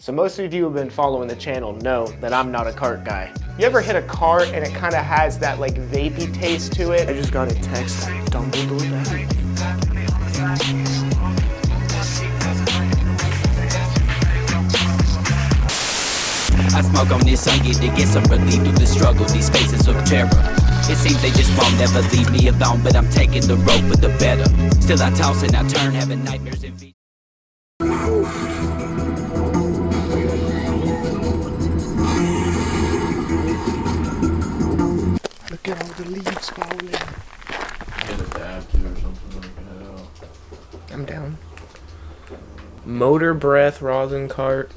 So most of you who have been following the channel know that I'm not a cart guy. You ever hit a cart and it kind of has that like vapey taste to it? I just got a text that Dumbledore died. I smoke on this, I get some relief through the struggle, these faces of terror. It seems they just won't never leave me alone, but I'm taking the road for the better. Still I toss and I turn, having nightmares and feet. Look at all the leaves falling. Get a dab to or something like that. I'm down. Motor breath rosin cart.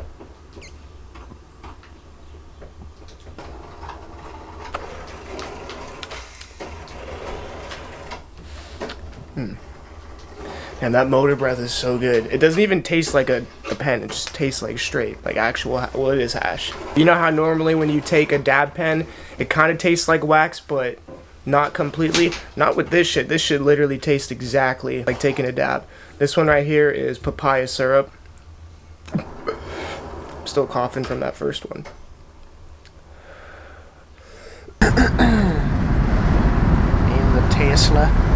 And that motor breath is so good. It doesn't even taste like a pen. It just tastes like straight, like actual, well, it is hash. You know how normally when you take a dab pen, it kind of tastes like wax, but not completely? Not with this shit. This shit literally tastes exactly like taking a dab. This one right here is papaya syrup. I'm still coughing from that first one. In the Tesla.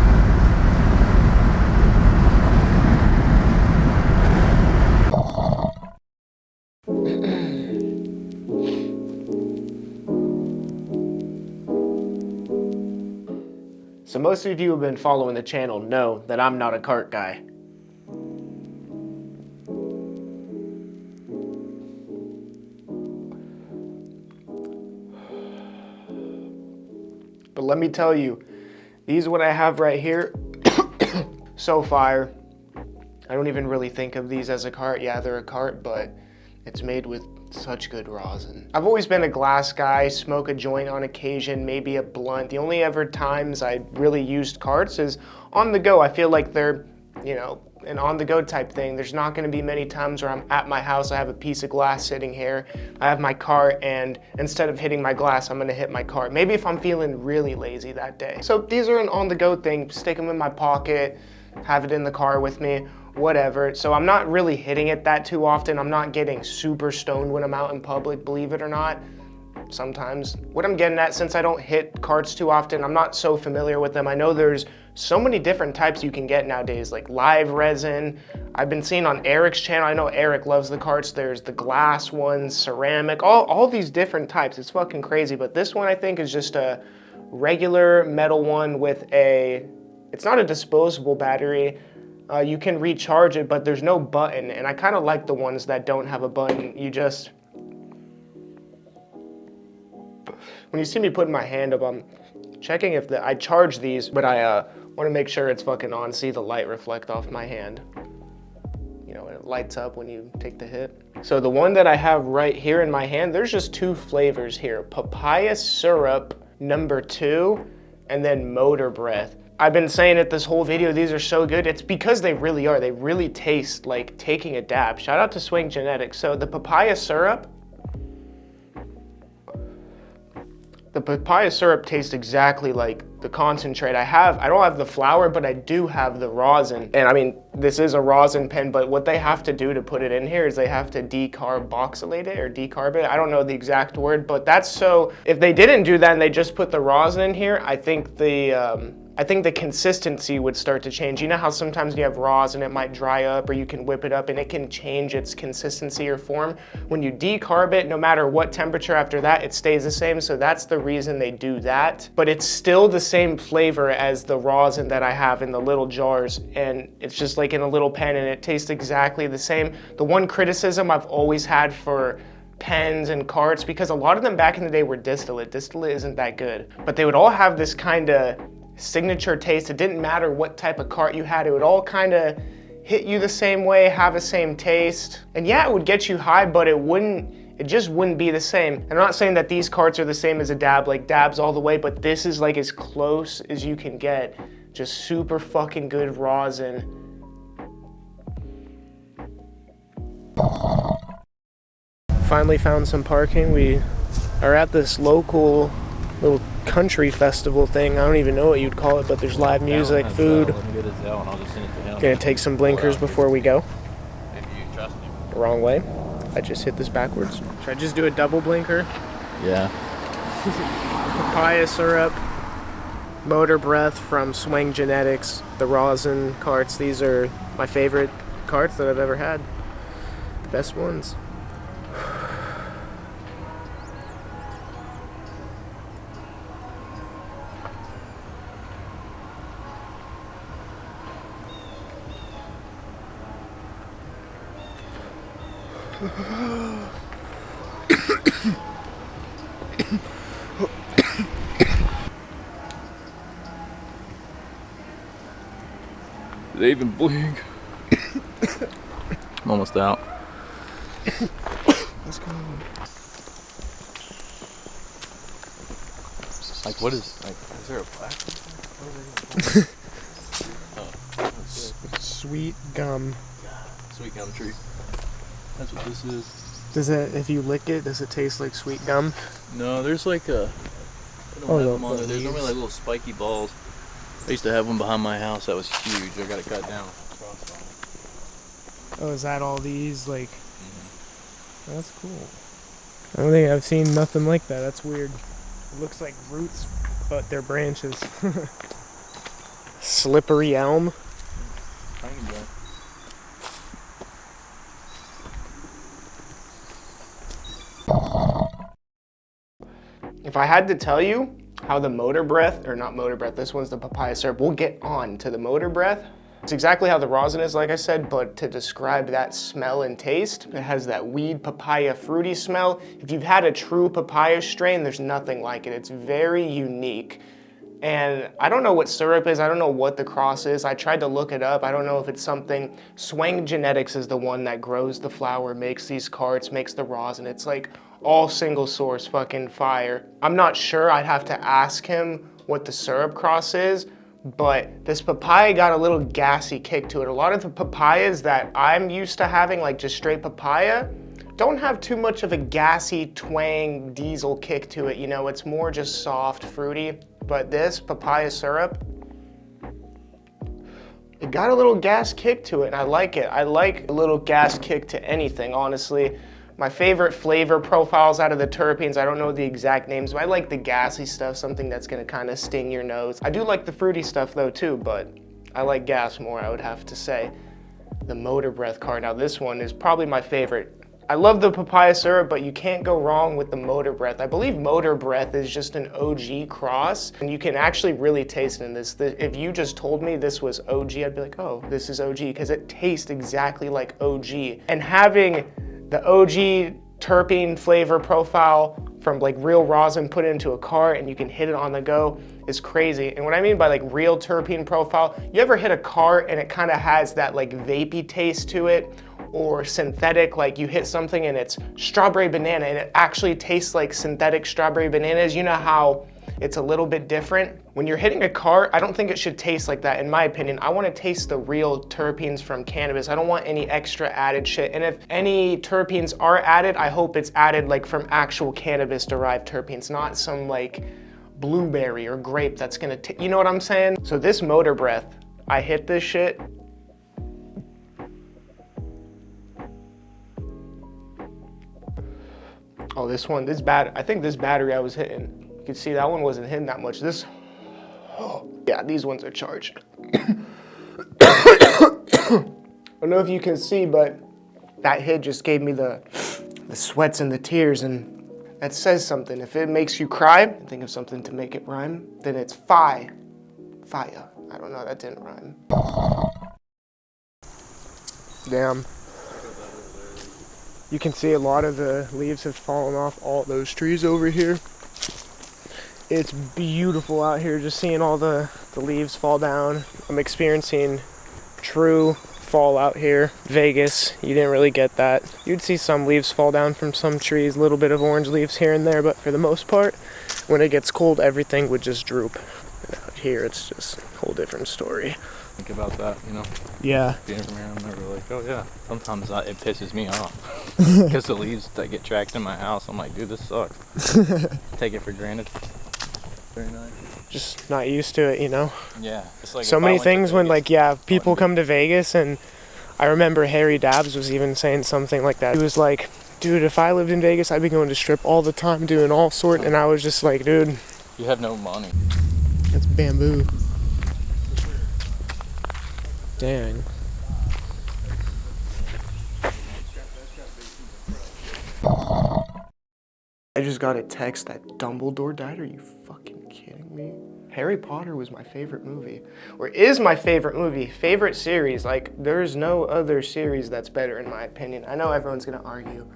So most of you who have been following the channel know that I'm not a cart guy. But let me tell you, these what I have right here, so fire. I don't even really think of these as a cart. Yeah, they're a cart, but it's made with such good rosin. I've always been a glass guy, smoke a joint on occasion, maybe a blunt. The only ever times I really used carts is on the go. I feel like they're, you know, an on the go type thing. There's not gonna be many times where I'm at my house, I have a piece of glass sitting here, I have my cart, and instead of hitting my glass, I'm gonna hit my cart. Maybe if I'm feeling really lazy that day. So these are an on the go thing, stick them in my pocket, have it in the car with me, whatever. So I'm not really hitting it that too often. I'm not getting super stoned when I'm out in public, believe it or not. Sometimes. What I'm getting at, since I don't hit carts too often, I'm not so familiar with them. I know there's so many different types you can get nowadays, like live resin. I've been seeing on Eric's channel, I know Eric loves the carts. There's the glass ones, ceramic, all these different types. It's fucking crazy. But this one I think is just a regular metal one with a, it's not a disposable battery. You can recharge it, but there's no button, and I kind of like the ones that don't have a button. You just, when you see me putting my hand up, I'm checking if I charge these, but I want to make sure it's fucking on. See the light reflect off my hand. You know, it lights up when you take the hit. So the one that I have right here in my hand, there's just two flavors here. Papaya syrup #2, and then motor breath. I've been saying it this whole video, these are so good. It's because they really are. They really taste like taking a dab. Shout out to Swank Genetics. So the papaya syrup tastes exactly like the concentrate. I don't have the flour, but I do have the rosin. And I mean, this is a rosin pen, but what they have to do to put it in here is they have to decarboxylate it or decarb it. I don't know the exact word, but that's so, if they didn't do that and they just put the rosin in here, I think the consistency would start to change. You know how sometimes you have rosin, it might dry up, or you can whip it up and it can change its consistency or form. When you decarb it, no matter what temperature after that, it stays the same. So that's the reason they do that. But it's still the same flavor as the rosin that I have in the little jars. And it's just like in a little pen and it tastes exactly the same. The one criticism I've always had for pens and carts, because a lot of them back in the day were distillate. Distillate isn't that good. But they would all have this kind of signature taste. It didn't matter what type of cart you had, it would all kind of hit you the same way, have the same taste. And yeah, it would get you high, but it just wouldn't be the same. And I'm not saying that these carts are the same as a dab, like dabs all the way, but this is like as close as you can get. Just super fucking good rosin. Finally found some parking. We are at this local little country festival thing. I don't even know what you'd call it, but there's live music, food. Let me get his Zell and I'll just send it to him. Gonna take some blinkers before we go. If you trust him. The wrong way. I just hit this backwards. Should I just do a double blinker? Yeah. Papaya syrup, motor breath from Swank Genetics, the Rosin carts. These are my favorite carts that I've ever had. The best ones. They even blink. I'm almost out. Let's go. Like, what is there a black? Sweet gum. Sweet gum tree. That's what this is. Does it, if you lick it, does it taste like sweet gum? No, there's like a. I don't have them on there. There's only like little spiky balls. I used to have one behind my house that was huge. I got it cut down. Oh, is that all these? Like, that's cool. I don't think I've seen nothing like that. That's weird. It looks like roots, but they're branches. Slippery elm. If I had to tell you how the motor breath, or not motor breath, this one's the papaya syrup, we'll get on to the motor breath. It's exactly how the rosin is, like I said, but to describe that smell and taste, it has that weed papaya fruity smell. If you've had a true papaya strain, there's nothing like it. It's very unique. And I don't know what syrup is, I don't know what the cross is. I tried to look it up, I don't know if it's something. Swank Genetics is the one that grows the flower, makes these carts, makes the rosin. It's like all single source fucking fire. I'm not sure, I'd have to ask him what the syrup cross is, but this papaya got a little gassy kick to it. A lot of the papayas that I'm used to having, like just straight papaya, don't have too much of a gassy twang diesel kick to it, you know, it's more just soft, fruity. But this papaya syrup, it got a little gas kick to it, and I like it. I like a little gas kick to anything, honestly. My favorite flavor profiles out of the terpenes, I don't know the exact names, but I like the gassy stuff, something that's gonna kind of sting your nose. I do like the fruity stuff though too, but I like gas more, I would have to say. The motor breath cart, now this one is probably my favorite. I love the papaya syrup, but you can't go wrong with the motor breath. I believe motor breath is just an OG cross, and you can actually really taste it in this. If you just told me this was OG, I'd be like, oh, this is OG, because it tastes exactly like OG. And having the OG terpene flavor profile from like real rosin put into a cart and you can hit it on the go is crazy. And what I mean by like real terpene profile, you ever hit a cart and it kind of has that like vapey taste to it, or synthetic, like you hit something and it's strawberry banana and it actually tastes like synthetic strawberry bananas. You know how it's a little bit different? When you're hitting a cart, I don't think it should taste like that, in my opinion. I want to taste the real terpenes from cannabis. I don't want any extra added shit. And if any terpenes are added, I hope it's added like from actual cannabis derived terpenes, not some like blueberry or grape that's gonna, you know what I'm saying? So this motor breath, I hit this shit. Oh, this one, I think this battery I was hitting, you can see that one wasn't hitting that much. This, oh, yeah, these ones are charged. I don't know if you can see, but that hit just gave me the sweats and the tears, and that says something. If it makes you cry, think of something to make it rhyme, then it's fire. I don't know, that didn't rhyme. Damn. You can see a lot of the leaves have fallen off all those trees over here. It's beautiful out here just seeing all the leaves fall down. I'm experiencing true fall out here. Vegas, you didn't really get that. You'd see some leaves fall down from some trees, a little bit of orange leaves here and there, but for the most part, when it gets cold, everything would just droop. And out here, it's just a whole different story. Think about that, you know? Yeah. Being from here, I'm never like, oh yeah. Sometimes it pisses me off. Because the leaves that get tracked in my house, I'm like, dude, this sucks. Take it for granted. Very nice. Just not used to it, you know? Yeah. It's like so many things when like, yeah, people come to Vegas, and I remember Harry Dabbs was even saying something like that. He was like, Dude, if I lived in Vegas, I'd be going to strip all the time doing all sort, and I was just like, dude. You have no money. That's bamboo. Dang. I just got a text that Dumbledore died. Are you fucking kidding me? Harry Potter was my favorite movie, or is my favorite movie, favorite series. Like, there's no other series that's better in my opinion. I know everyone's gonna argue.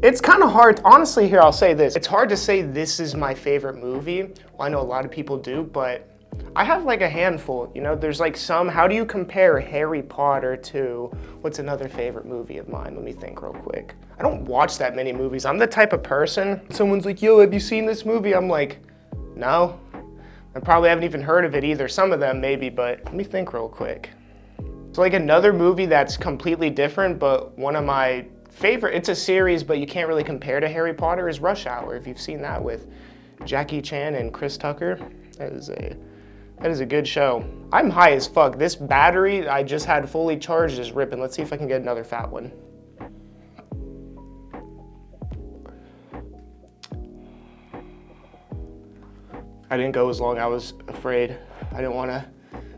It's kind of hard, honestly, here I'll say this. It's hard to say this is my favorite movie. Well, I know a lot of people do, but I have like a handful, you know? There's like some, how do you compare Harry Potter to, what's another favorite movie of mine? Let me think real quick. I don't watch that many movies. I'm the type of person, someone's like, yo, have you seen this movie? I'm like, no. I probably haven't even heard of it either. Some of them maybe, but let me think real quick. So like another movie that's completely different, but one of my favorite, it's a series, but you can't really compare to Harry Potter, is Rush Hour. If you've seen that with Jackie Chan and Chris Tucker, that is a good show. I'm high as fuck. This battery I just had fully charged is ripping. Let's see if I can get another fat one. I didn't go as long. I was afraid. I didn't want to.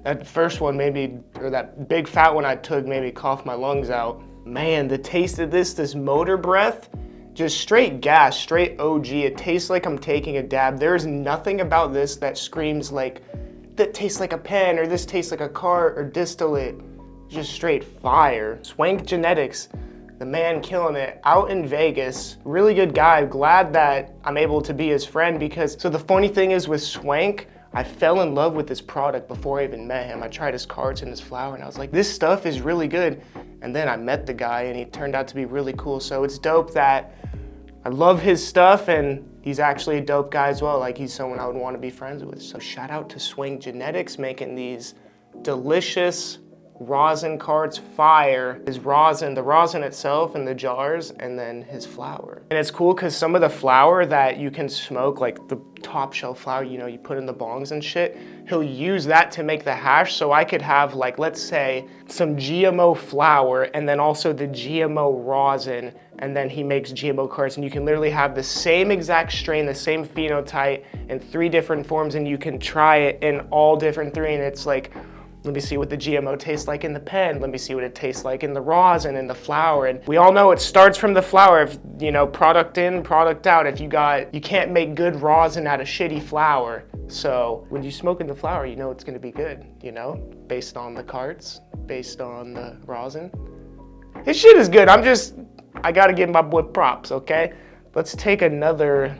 That first one made me, or that big fat one I took made me cough my lungs out. Man, the taste of this motor breath, just straight gas, straight OG. It tastes like I'm taking a dab. There's nothing about this that screams like, that tastes like a pen, or this tastes like a cart or distillate. Just straight fire. Swank Genetics, the man killing it out in Vegas. Really good guy. Glad that I'm able to be his friend because, so the funny thing is with Swank, I fell in love with this product before I even met him. I tried his carts and his flour and I was like, this stuff is really good. And then I met the guy and he turned out to be really cool. So it's dope that I love his stuff and he's actually a dope guy as well. Like he's someone I would want to be friends with. So shout out to Swank Genetics making these delicious rosin carts. Fire. His rosin, the rosin itself in the jars, and then his flour. And it's cool because some of the flour that you can smoke, like the top shelf flour, you know, you put in the bongs and shit, he'll use that to make the hash. So I could have like, let's say some GMO flour and then also the GMO rosin, and then he makes GMO carts, and you can literally have the same exact strain, the same phenotype in 3 different forms, and you can try it in all different 3, and it's like, let me see what the GMO tastes like in the pen. Let me see what it tastes like in the rosin and the flour. And we all know it starts from the flour. If, you know, product in, product out. If you can't make good rosin out of shitty flour. So when you smoke in the flour, you know it's gonna be good, you know, based on the carts, based on the rosin. This shit is good. I gotta give my boy props, okay? Let's take another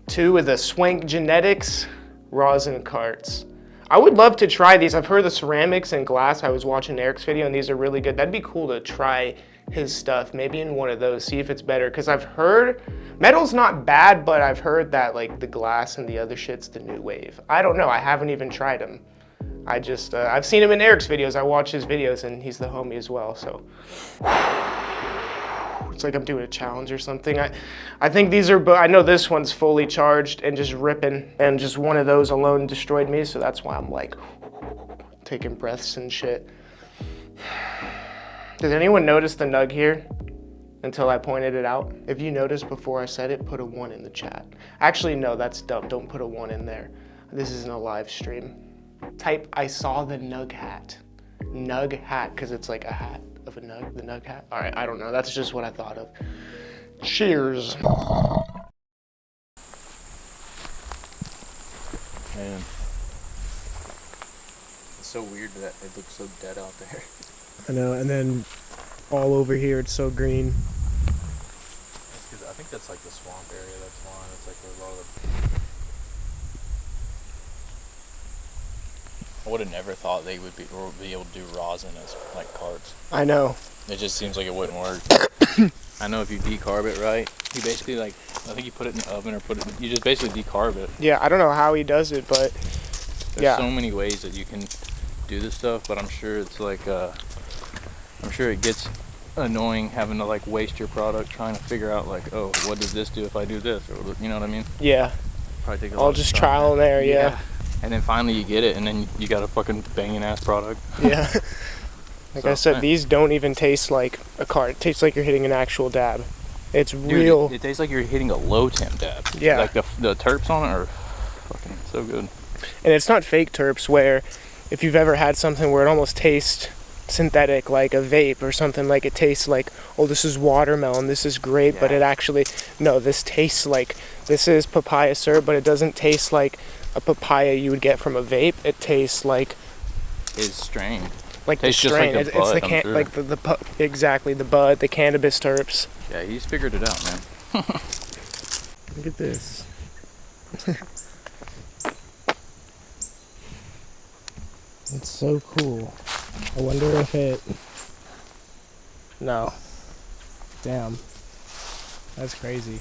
2 of the Swank Genetics rosin carts. I would love to try these. I've heard the ceramics and glass. I was watching Eric's video and these are really good. That'd be cool to try his stuff, maybe in one of those, see if it's better. Cause I've heard, metal's not bad, but I've heard that like the glass and the other shit's the new wave. I don't know, I haven't even tried them. I've seen him in Eric's videos. I watch his videos and he's the homie as well, so. It's like I'm doing a challenge or something. I think these are, I know this one's fully charged and just ripping, and just one of those alone destroyed me, so that's why I'm like taking breaths and shit. Does anyone notice the nug here until I pointed it out? If you noticed before I said it, put a 1 in the chat. Actually, no, that's dumb. Don't put a 1 in there. This isn't a live stream. Type, I saw the nug hat. Nug hat, because it's like a hat of a nug, the nug hat. All right, I don't know. That's just what I thought of. Cheers. Man, it's so weird that it looks so dead out there. I know, and then all over here it's so green. I think that's like the swamp area. That's why it's like a lot of. I would have never thought they would be able to do rosin as like carts. I know. It just seems like it wouldn't work. I know if you decarb it right, you basically like, I think you put it in the oven or you just basically decarb it. Yeah, I don't know how he does it, but There's so many ways that you can do this stuff, but I'm sure it's like, I'm sure it gets annoying having to like waste your product trying to figure out like, oh, what does this do if I do this? Or, you know what I mean? Yeah. Probably take a All lot just of trial and error, yeah. And then finally you get it, and then you got a fucking banging ass product. Yeah. Like I said, these don't even taste like a cart. It tastes like you're hitting an actual dab. It's Dude, real. it tastes like you're hitting a low temp dab. Yeah. Like the terps on it are fucking so good. And it's not fake terps where if you've ever had something where it almost tastes synthetic, like a vape or something, like it tastes like, oh, this is watermelon, this is grape, but it actually, no, this tastes like, this is papaya syrup, but it doesn't taste like a papaya you would get from a vape. It tastes like It's strain. like the Tastes just strain. like the It's the bud, I'm sure. like exactly the bud, the cannabis terps. Yeah, he's figured it out, man. Look at this. It's so cool. I wonder if it... No. Damn. That's crazy.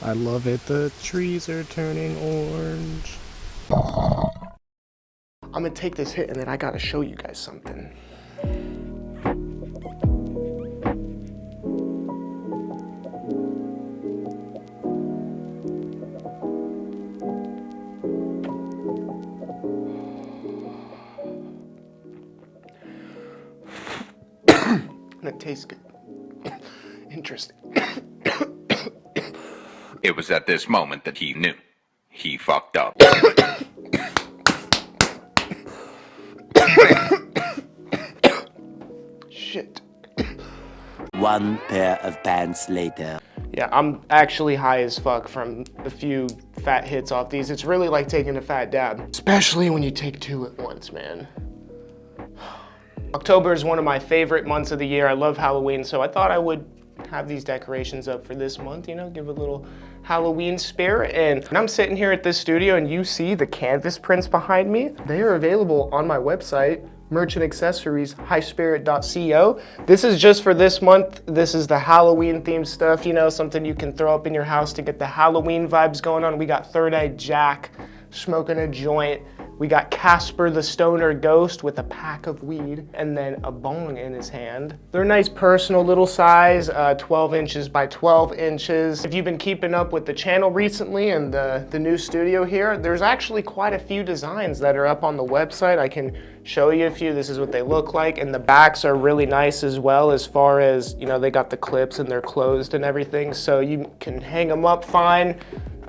I love it. The trees are turning orange. I'm gonna take this hit and then I gotta show you guys something. And it tastes good. Interesting. It was at this moment that he knew. He fucked up. Shit. One pair of pants later. Yeah, I'm actually high as fuck from a few fat hits off these. It's really like taking a fat dab, especially when you take two at once, man. October is one of my favorite months of the year. I love Halloween, so I thought I would have these decorations up for this month, you know, give a little Halloween spirit. And I'm sitting here at this studio and you see the canvas prints behind me. They are available on my website, merch and accessories, highspirit.co. This is just for this month. This is the Halloween themed stuff, you know, something you can throw up in your house to get the Halloween vibes going on. We got Third Eye Jack smoking a joint. We got Casper the Stoner Ghost with a pack of weed and then a bong in his hand. They're nice personal little size, 12 inches by 12 inches. If you've been keeping up with the channel recently and the new studio here, there's actually quite a few designs that are up on the website. I can show you a few. This is what they look like. And the backs are really nice as well, as far as, you know, they got the clips and they're closed and everything. So you can hang them up fine.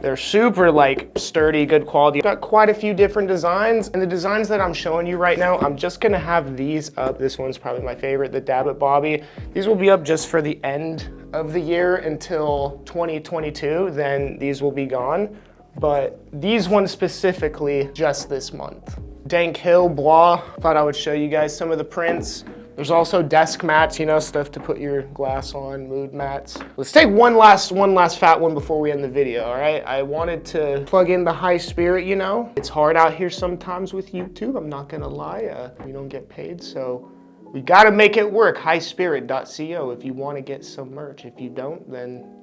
They're super like sturdy, good quality. Got quite a few different designs, and the designs that I'm showing you right now, I'm just gonna have these up. This one's probably my favorite, the Dab It Bobby. These will be up just for the end of the year until 2022, then these will be gone. But these ones specifically, just this month. Dank Hill, Blah, thought I would show you guys some of the prints. There's also desk mats, you know, stuff to put your glass on, mood mats. Let's take one last fat one before we end the video, all right? I wanted to plug in the High Spirit, you know. It's hard out here sometimes with YouTube, I'm not gonna lie. We don't get paid, so we gotta make it work. Highspirit.co if you wanna get some merch. If you don't, then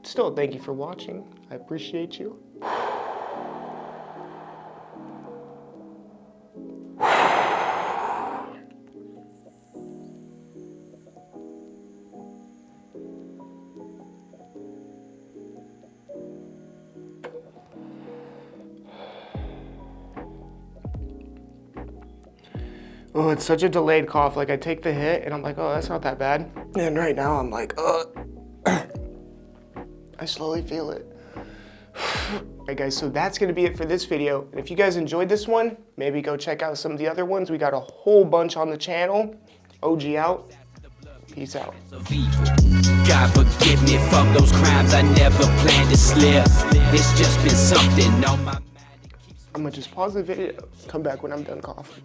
still thank you for watching. I appreciate you. Oh, it's such a delayed cough. Like I take the hit and I'm like, oh, that's not that bad. And right now I'm like, I slowly feel it. Alright guys, so that's gonna be it for this video. And if you guys enjoyed this one, maybe go check out some of the other ones. We got a whole bunch on the channel. OG out. Peace out. God forgive me for those crimes I never planned to slip. It's just been something on my mind. I'm gonna just pause the video, come back when I'm done coughing.